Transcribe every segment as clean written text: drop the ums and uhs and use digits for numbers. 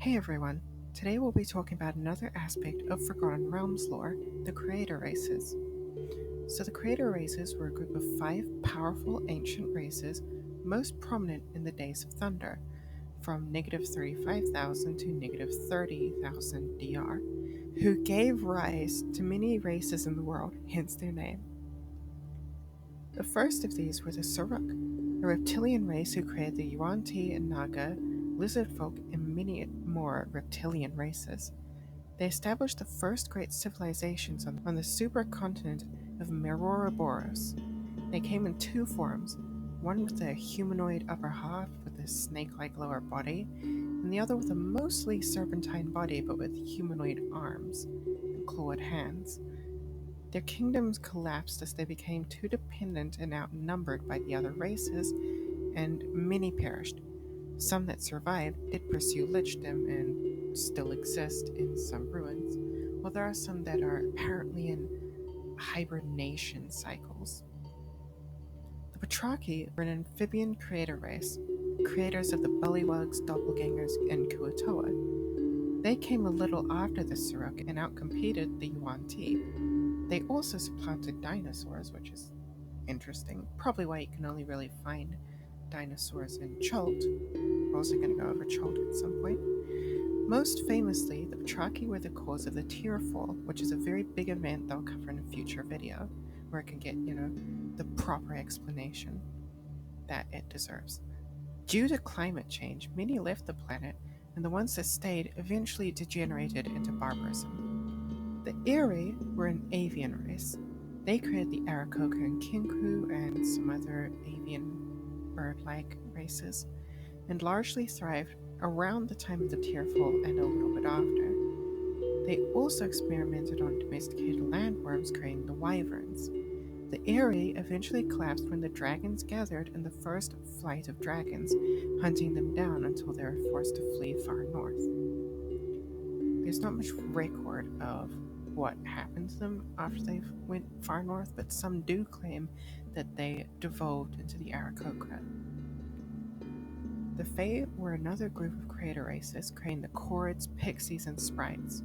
Hey everyone, today we'll be talking about another aspect of Forgotten Realms lore, the Creator Races. So the Creator Races were a group of 5 powerful ancient races most prominent in the Days of Thunder, from -35,000 to -30,000 DR, who gave rise to many races in the world, hence their name. The first of these were the Suruk, a reptilian race who created the Yuan-Ti and Naga, lizard folk, and many more reptilian races. They established the first great civilizations on the supercontinent of Meroboros. They came in 2 forms, one with a humanoid upper half with a snake-like lower body, and the other with a mostly serpentine body but with humanoid arms and clawed hands. Their kingdoms collapsed as they became too dependent and outnumbered by the other races, and many perished. Some that survived did pursue lichdom and still exist in some ruins, while there are some that are apparently in hibernation cycles. The Truckee were an amphibian creator race, creators of the Bullywugs, Doppelgangers, and Kuatoa. They came a little after the Suruk and outcompeted the Yuan-Ti. They also supplanted dinosaurs, which is interesting, probably why you can only really find dinosaurs in Chult. We're also going to go over Chult at some point. Most famously, the Truckee were the cause of the Tearfall, which is a very big event that I'll cover in a future video, where it can get, the proper explanation that it deserves. Due to climate change, many left the planet, and the ones that stayed eventually degenerated into barbarism. The Eerie were an avian race. They created the Arakoka and Kinku and some other avian bird-like races, and largely thrived around the time of the Tearfall and a little bit after. They also experimented on domesticated landworms, creating the Wyverns. The Eerie eventually collapsed when the dragons gathered in the first flight of dragons, hunting them down until they were forced to flee far north. There's not much record of what happened to them after they went far north, but some do claim that they devolved into the Aarakocra. The Fae were another group of creator races, creating the Chords, Pixies, and Sprites.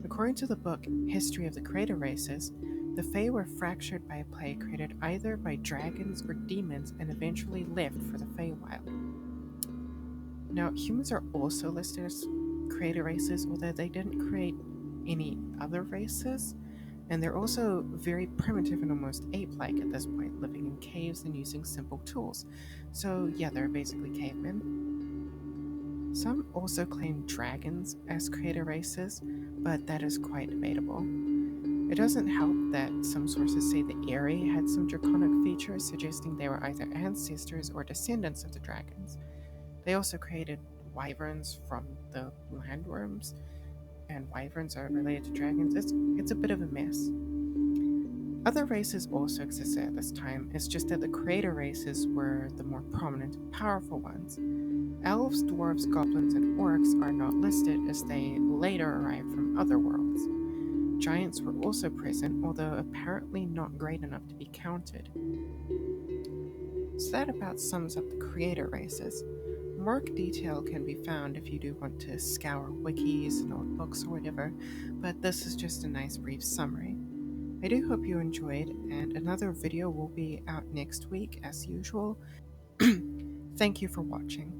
According to the book History of the Creator Races, the Fae were fractured by a plague created either by dragons or demons and eventually left for the Feywild. Now, humans are also listed as creator races, although they didn't create any other races, and they're also very primitive and almost ape-like at this point, living in caves and using simple tools. So yeah, they're basically cavemen. Some also claim dragons as creator races, but that is quite debatable. It doesn't help that some sources say the Eerie had some draconic features, suggesting they were either ancestors or descendants of the dragons. They also created wyverns from the landworms, and wyverns are related to dragons. It's a bit of a mess. Other races also existed at this time, it's just that the creator races were the more prominent and powerful ones. Elves, dwarves, goblins, and orcs are not listed as they later arrived from other worlds. Giants were also present, although apparently not great enough to be counted. So that about sums up the creator races. More detail can be found if you do want to scour wikis and old books or whatever, but this is just a nice brief summary. I do hope you enjoyed, and another video will be out next week as usual. Thank you for watching.